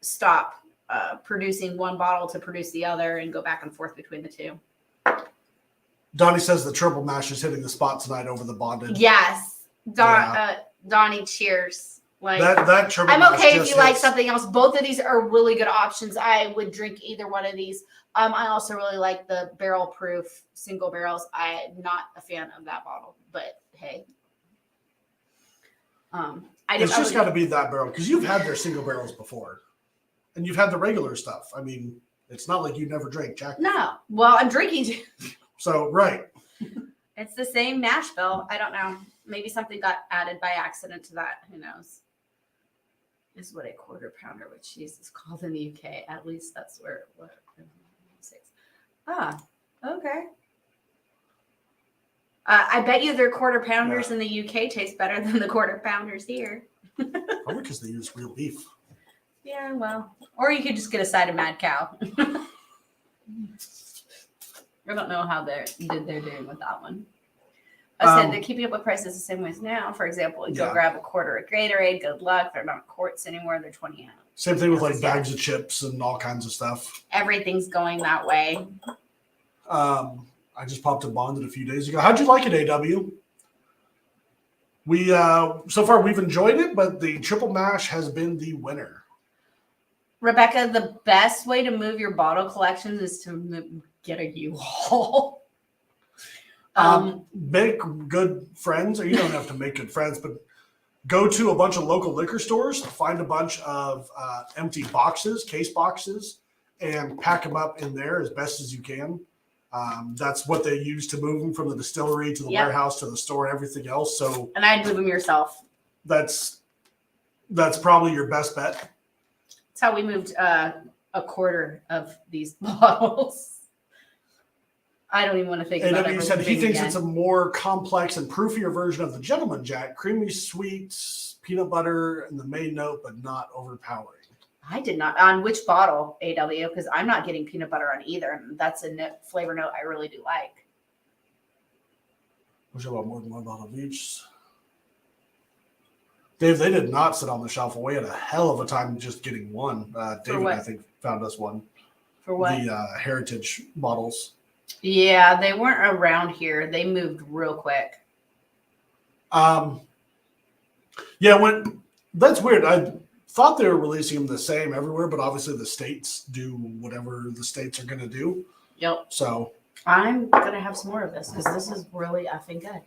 stop producing one bottle to produce the other and go back and forth between the two. Donnie says the triple mash is hitting the spot tonight over the bonded. Yes, Donnie, cheers. Like that triple. I'm mash okay if you hits. like something else. Both of these are really good options. I would drink either one of these. I also really like the barrel proof single barrels. I'm not a fan of that bottle, but hey. It's just got to be that barrel because you've had their single barrels before, and you've had the regular stuff. I mean, it's not like you never drank Jack. No, well, I'm drinking. So right. It's the same mash bill. I don't know. Maybe something got added by accident to that. Who knows? This is what a quarter pounder with cheese is called in the UK. At least that's where it was. Okay. I bet you their quarter pounders in the UK taste better than the quarter pounders here. Probably because they use real beef. Yeah, well, or you could just get a side of Mad Cow. I don't know how they're doing with that one. I said they're keeping up with prices the same way as now. For example, you go grab a quarter of Gatorade. Good luck. They're not quarts anymore. They're 20 ounce. Same thing with like bags of chips and all kinds of stuff. Everything's going that way. I just popped a Bonded a few days ago. How'd you like it, AW? We so far we've enjoyed it, but the triple mash has been the winner. Rebecca, the best way to move your bottle collections is to get a U-Haul. Make good friends, or you don't have to make good friends, but go to a bunch of local liquor stores, find a bunch of empty boxes, case boxes, and pack them up in there as best as you can. That's what they use to move them from the distillery to the warehouse to the store and everything else. So, and I'd move them yourself. That's probably your best bet. That's how we moved a quarter of these bottles. I don't even want to think about it. AW said he thinks it's a more complex and proofier version of the Gentleman Jack. Creamy sweets, peanut butter, and the main note, but not overpowering. I did not. On which bottle, AW? Because I'm not getting peanut butter on either. And that's a flavor note I really do like. Wish I bought more than one bottle of each. Dave, they did not sit on the shelf. We had a hell of a time just getting one. David, I think, found us one. For what? The Heritage bottles. Yeah, they weren't around here. They moved real quick. Yeah, that's weird. I thought they were releasing them the same everywhere, but obviously the states do whatever the states are going to do. Yep. So I'm gonna have some more of this because this is really effing good.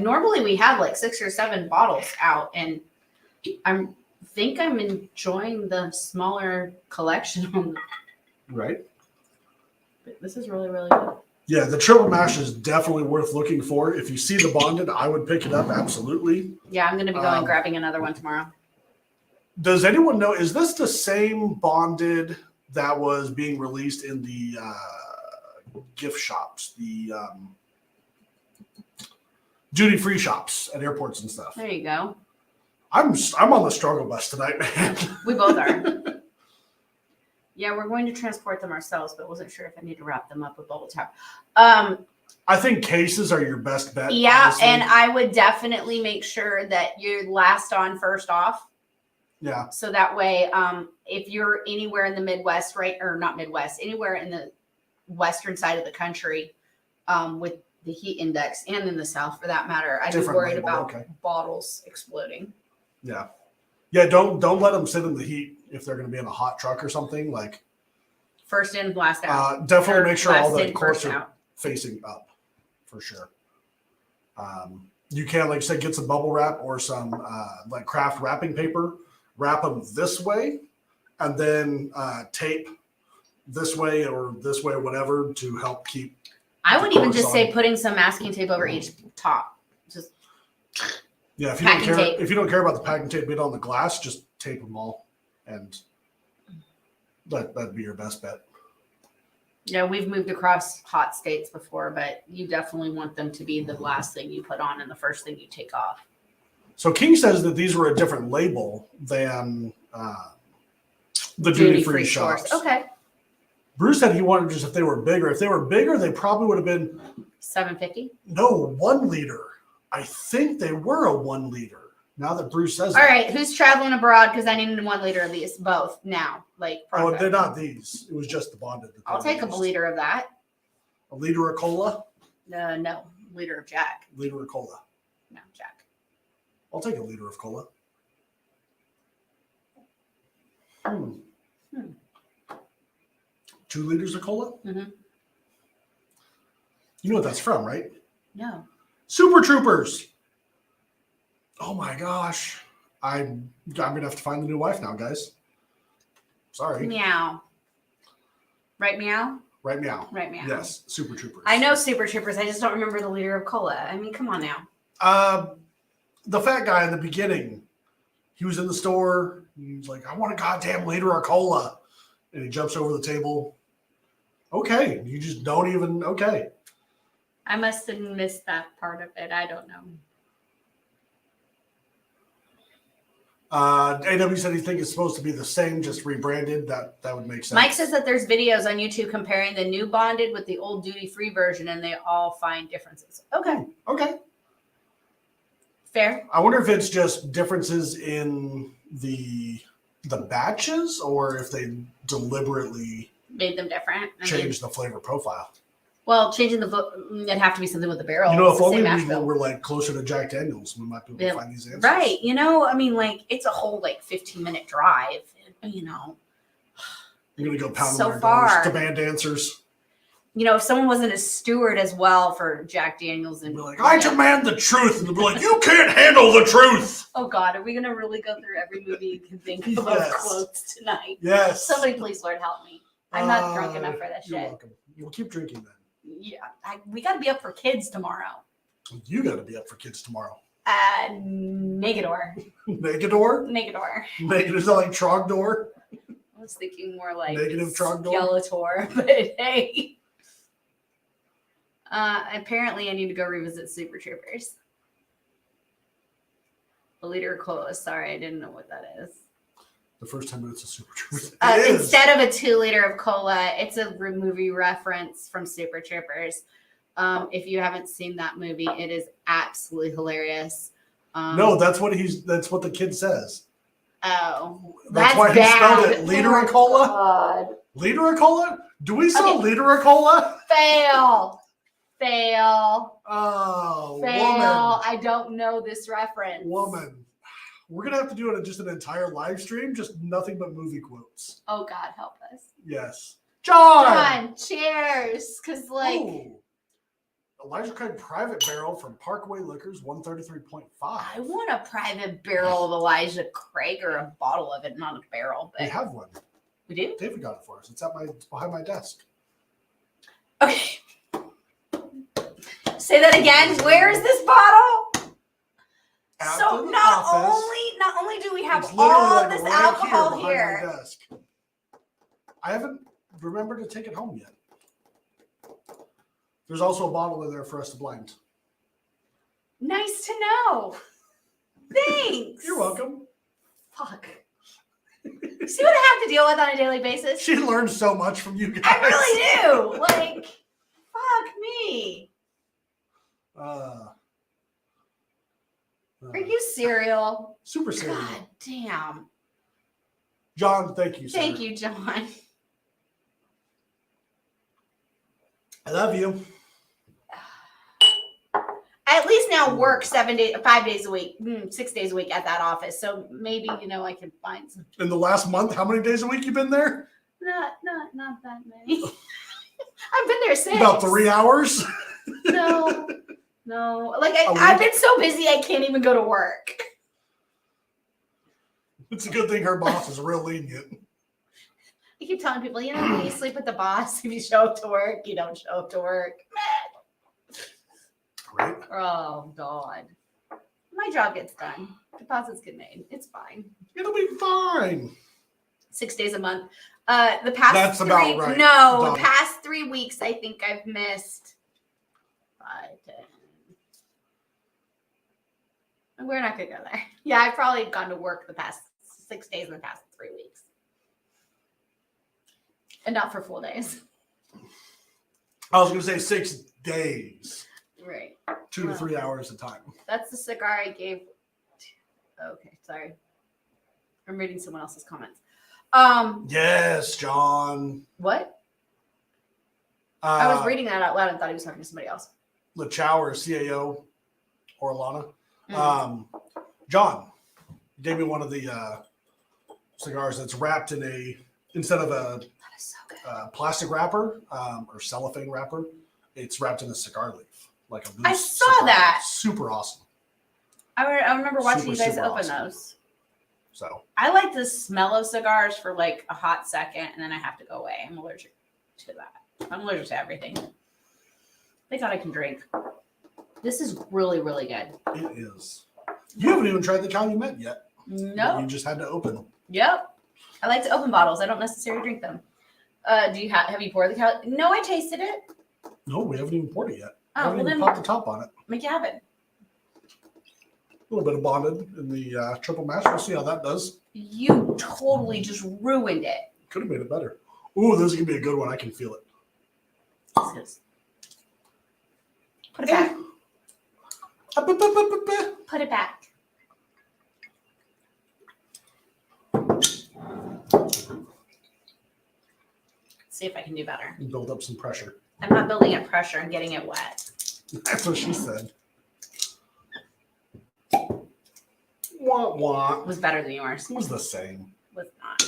Normally we have like 6 or 7 bottles out, and I'm enjoying the smaller collection. Right. But this is really, really good. Yeah, the triple mash is definitely worth looking for. If you see the bonded, I would pick it up. Absolutely. Yeah, I'm gonna be going grabbing another one tomorrow. Does anyone know, is this the same bonded that was being released in the gift shops, the duty-free shops at airports and stuff? There you go. I'm on the struggle bus tonight, man. We both are. Yeah, we're going to transport them ourselves, but wasn't sure if I need to wrap them up with bubble wrap. I think cases are your best bet. Yeah, honestly. and I would definitely make sure that you're last on, first off. Yeah. So that way, if you're anywhere in the Midwest, right, or not Midwest, anywhere in the western side of the country, with the heat index, and in the South for that matter, I'd be worried about bottles exploding. Yeah. Yeah, don't let them sit in the heat if they're going to be in a hot truck or something. Like first in, last out. Definitely make sure all the in, corks are facing up, for sure. You can, like I said, get some bubble wrap or some like craft wrapping paper. Wrap them this way, and then tape this way or whatever to help keep. I would even just say putting some masking tape over each top. Just yeah, if you don't care about the packing tape bit on the glass, just tape them all, and that'd be your best bet. Yeah, we've moved across hot states before, but you definitely want them to be the last thing you put on and the first thing you take off. So King says that these were a different label than the duty-free shops. Okay. Bruce said he wanted just if they were bigger. If they were bigger, they probably would have been $7.50. No, 1 liter. I think they were a 1 liter. Now that Bruce says All right, who's traveling abroad? Because I need 1 liter of these, both now. Like, oh, they're not these. It was just the bonded. I'll take a liter of that. A liter of cola? No, liter of Jack. Liter of cola. No, Jack. I'll take a liter of cola. 2 liters of cola? Mm-hmm. You know what that's from, right? No. Super Troopers. Oh my gosh. I'm going to have to find the new wife now, guys. Sorry. Meow. Right, meow? Right, meow. Right, meow. Yes, Super Troopers. I know Super Troopers. I just don't remember the liter of cola. I mean, come on now. The fat guy in the beginning, he was in the store. He's like, I want a goddamn liter of cola. And he jumps over the table. Okay. You just don't even, okay. I must have missed that part of it. I don't know. AW said he thinks it's supposed to be the same, just rebranded. That would make sense. Mike says that there's videos on YouTube comparing the new bonded with the old duty-free version, and they all find differences. Okay. Okay. Fair. I wonder if it's just differences in the batches, or if they deliberately made them different. Changed the flavor profile. Well, changing it'd have to be something with the barrel. You know, if only we were like closer to Jack Daniels, we might be able to find these answers. Right. You know, I mean, like it's a whole like 15-minute drive. You know, you're gonna go pound so far demand answers. if someone wasn't a steward as well for Jack Daniels and Be like, I demand the truth, and they'll be like, you can't handle the truth. Oh God, are we gonna really go through every movie you can think of Yes. quotes tonight? Yes. Somebody please, Lord, help me. I'm not drunk enough for that You're shit. welcome. We'll keep drinking then. Yeah, we got to be up for kids tomorrow. You got to be up for kids tomorrow. Negador. Negador? Negador. Is that like Trogdor? I was thinking more like Negative Trogdor? Skeletor, but hey. Apparently I need to go revisit Super Troopers. A liter of cola. Sorry, I didn't know what that is. The first 10 minutes of Super Troopers. Instead of a 2 liter of cola, it's a movie reference from Super Troopers. If you haven't seen that movie, it is absolutely hilarious. No, that's what the kid says. Oh, that's why he spelled it liter of cola. God. Liter of cola? Do we sell liter of cola? Fail. Oh, Fail. woman. I don't know this reference. Woman. We're going to have to do just an entire live stream, just nothing but movie quotes. Oh, God, help us. Yes. John! John, cheers. Because, Ooh. Elijah Craig Private Barrel from Parkway Liquors, 133.5. I want a private barrel of Elijah Craig or a bottle of it, not a barrel. But We have one. We do? David got it for us. It's behind my desk. Okay. Say that again. Where is this bottle? So not only do we have all this alcohol here. My desk. I haven't remembered to take it home yet. There's also a bottle in there for us to blind. Nice to know. Thanks. You're welcome. Fuck. See what I have to deal with on a daily basis? She learns so much from you guys. I really do. Like, fuck me. Are you cereal? Super cereal. God damn. John, thank you, sir. Thank you, John. I love you. I at least now work 5 days a week, 6 days a week at that office. So maybe, I can find some. In the last month, how many days a week you been there? Not that many. I've been there 6. About 3 hours? No. Like I've been so busy I can't even go to work. It's a good thing her boss is real lenient. I keep telling people, when you sleep with the boss, if you show up to work, you don't show up to work. Right? Oh, God. My job gets done. Deposits get made. It's fine. It'll be fine. 6 days a month. The past That's about right. No, Done. the past 3 weeks, I think I've missed 5, 10. We're not going to go there. Yeah, I've probably gone to work the past 6 days in the past 3 weeks. And not for full days. I was going to say 6 days. Right. 2 to 3 hours a time. That's the cigar I gave. Okay, sorry. I'm reading someone else's comments. Yes, John. What? I was reading that out loud and thought he was talking to somebody else. LaChow or CAO or Alana. John gave me one of the cigars that's wrapped in instead of a plastic wrapper or cellophane wrapper, it's wrapped in a cigar leaf. Like a I saw that. Leaf. Super awesome. I remember watching you guys open those. So I like the smell of cigars for like a hot second, and then I have to go away. I'm allergic to that. I'm allergic to everything. Thank God I can drink. This is really, really good. it is. You haven't even tried the Calumet yet. No. You just had to open them. Yep. I like to open bottles. I don't necessarily drink them. Do you have you poured the Calumet? No, I tasted it. No, we haven't even poured it yet. Oh, haven't well even then popped the top on it. make you have it. A little bit of bonded in the triple mash. We'll see how that does. You totally just ruined it. Could have made it better. Ooh, this is gonna be a good one. I can feel it. Put it back. Put it back. See if I can do better. Build up some pressure. I'm not building up pressure. I'm getting it wet. That's what she said. Wah, wah. It was better than yours. It was the same. It was not.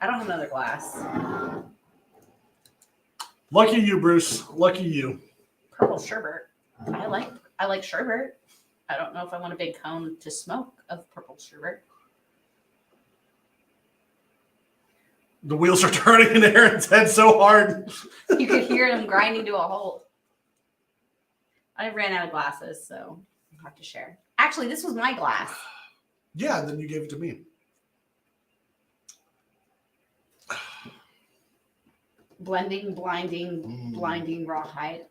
I don't have another glass. Lucky you, Bruce. Lucky you. Purple sherbet. I like sherbet. I don't know if I want a big cone to smoke of purple sherbet. The wheels are turning in Aaron's head so hard. You could hear them grinding to a halt. I ran out of glasses, so I'll have to share. Actually, this was my glass. Yeah, then you gave it to me. Blending, blinding rawhide.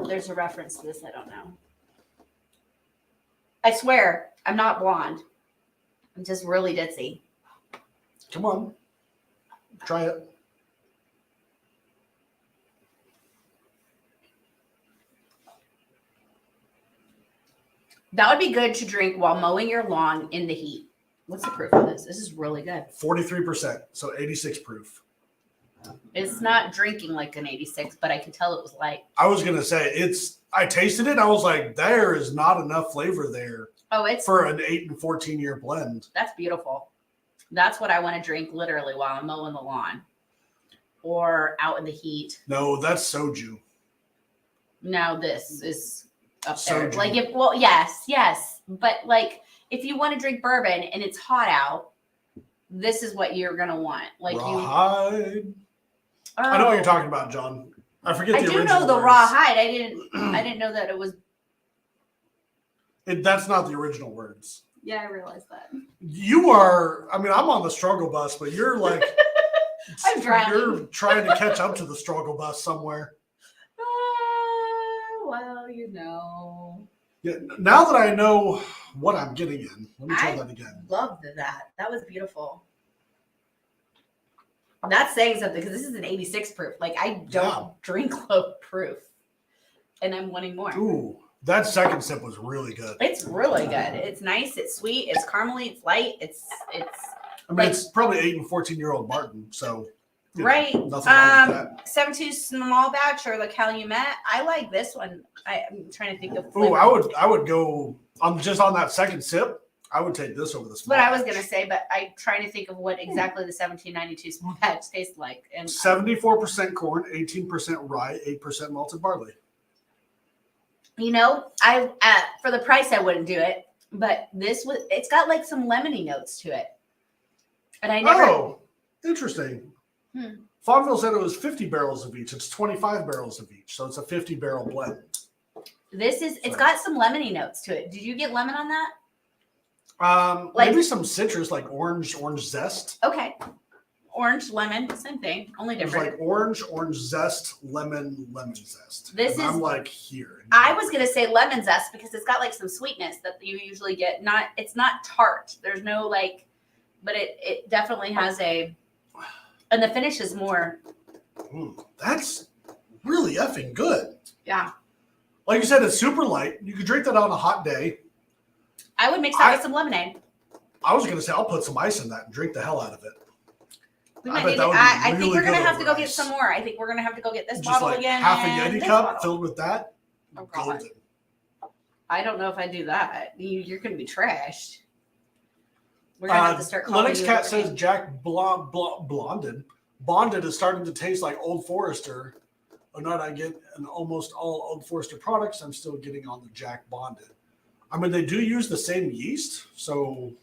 There's a reference to this. I don't know. I swear, I'm not blonde. I'm just really ditzy. Come on. Try it. That would be good to drink while mowing your lawn in the heat. What's the proof of this? This is really good. 43%, so 86 proof. It's not drinking like an 86, but I can tell it was light. I was going to say, I tasted it. I was like, there is not enough flavor there. Oh, it's for an 8 and 14 year blend. That's beautiful. That's what I want to drink literally while I'm mowing the lawn or out in the heat. No, that's soju. No, this is up Soju. there. Like yes. But like if you want to drink bourbon and it's hot out, this is what you're gonna want. Like rawhide. I know what you're talking about, John. I forget the original. I do know the words. rawhide. I didn't know that it was. That's not the original words. Yeah, I realized that. You are. I mean, I'm on the struggle bus, but you're like. I'm drowning. You're trying to catch up to the struggle bus somewhere. Well, you know. Yeah. Now that I know what I'm getting in, let me try that again. Loved that. That was beautiful. That's saying something because this is an 86 proof. Like I don't drink low proof, and I'm wanting more. Ooh, that second sip was really good. It's really good. It's nice. It's sweet. It's caramely. It's light. It's. I mean, it's probably 8 and 14-year-old Martin, so right. Nothing wrong with that. 7.2 small batch or the Calumet. I like this one. I'm trying to think of. Ooh, I would go. I'm just on that second sip. I would take this over the small. But I was gonna say, but I'm trying to think of what exactly the 1792 small batch tastes like. And 74% corn, 18% rye, 8% malted barley. You know, I for the price I wouldn't do it, but it's got like some lemony notes to it. And I never. Oh, interesting. Fawnville said it was 50 barrels of each. It's 25 barrels of each, so it's a 50-barrel blend. It's got some lemony notes to it. Did you get lemon on that? Maybe some citrus, like orange zest. Okay. Orange, lemon, same thing, only different. It's like orange zest, lemon zest. I'm like here. I was gonna say lemon zest because it's got like some sweetness that you usually get. It's not tart. There's no like, but it definitely has and the finish is more. That's really effing good. Yeah. Like you said, it's super light. You could drink that on a hot day. I would mix that with some lemonade. I was going to say, I'll put some ice in that and drink the hell out of it. I think we're going to have to go get some more. I think we're going to have to go get this bottle like again. Half a Yeti cup filled with that. Oh, God. I don't know if I do that. You're going to be trashed. We're going to have to start calling Linux Cat says Jack Bonded is starting to taste like Old Forester. Or not, I get an almost all Old Forester products. I'm still getting on the Jack Bonded. I mean, they do use the same yeast, so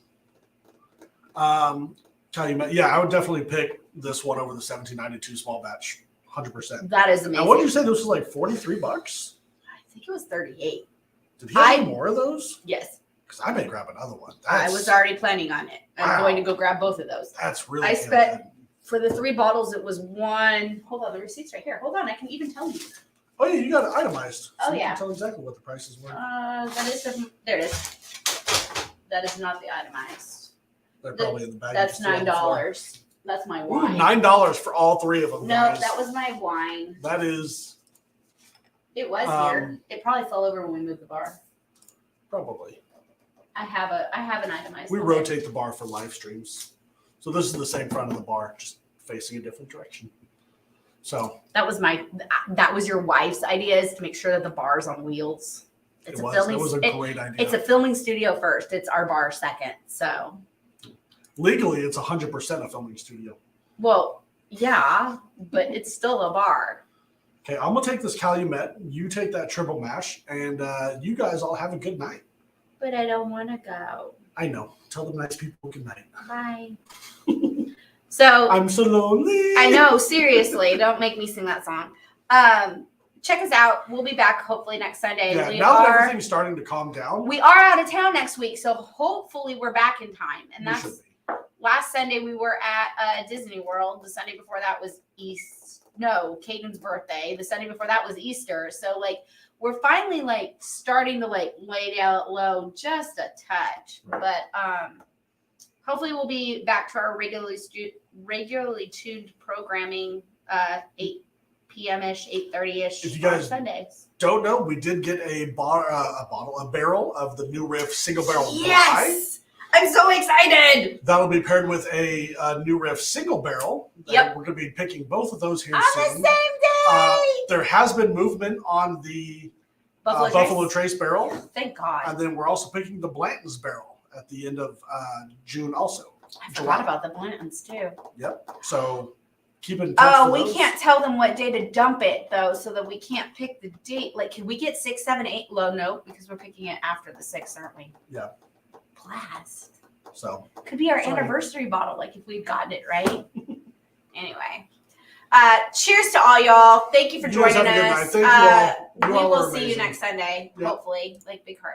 yeah, I would definitely pick this one over the 1792 small batch, 100%. That is amazing. And what did you say? This was like $43? I think it was 38. Did he have more of those? Yes. Because I may grab another one. I was already planning on it. I'm going to go grab both of those. That's really. I spent for the 3 bottles. It was one. Hold on, the receipt's right here. Hold on, I can even tell you. Oh yeah, you got it itemized. Oh so you yeah. can tell exactly what the prices were. There it is. That is not the itemized. They're probably in the bag. That's $9. That's my wine. $9 for all 3 of them. No, guys. that was my wine. That is. It was here. It probably fell over when we moved the bar. Probably. I have an itemized. We rotate the bar for live streams, so this is the same front of the bar, just facing a different direction. So that was your wife's idea, is to make sure that the bar's on wheels. It was a great idea. It's a filming studio first. It's our bar second. So legally, it's 100% a filming studio. Well, yeah, but it's still a bar. Okay, I'm gonna take this Calumet. You take that triple mash, and you guys all have a good night. But I don't want to go. I know. Tell the nice people good night. Bye. So I'm so lonely. I know, seriously, don't make me sing that song. Check us out. We'll be back hopefully next Sunday. Yeah, now that everything's starting to calm down, we are out of town next week, so hopefully we're back in time. And we should that's be. last Sunday we were at Disney World. The Sunday before that was Caden's birthday. The Sunday before that was Easter. So like we're finally like starting to like lay down low just a touch. But hopefully we'll be back to our regularly tuned programming 8 p.m.ish, 8:30ish If you guys on Sundays. Don't know, we did get a barrel of the New Riff single barrel rye. Yes! I'm so excited! That'll be paired with a New Riff single barrel. Yep. We're going to be picking both of those here On soon. the same day! There has been movement on the Buffalo Trace barrel. Thank God. And then we're also picking the Blanton's barrel at the end of June also. I forgot about the Blantons too. Yep. So keep in touch. Oh, we can't tell them what day to dump it though, so that we can't pick the date. Like, can we get 6, 7, 8? Well, no, because we're picking it after the 6th, aren't we? Yeah. Blast. So could be our sorry. Anniversary bottle, like if we've gotten it right. Anyway. Cheers to all y'all. Thank you for joining us. Thank you all. We You all will are see you amazing. next Sunday, Yep. hopefully. Like Big Heart.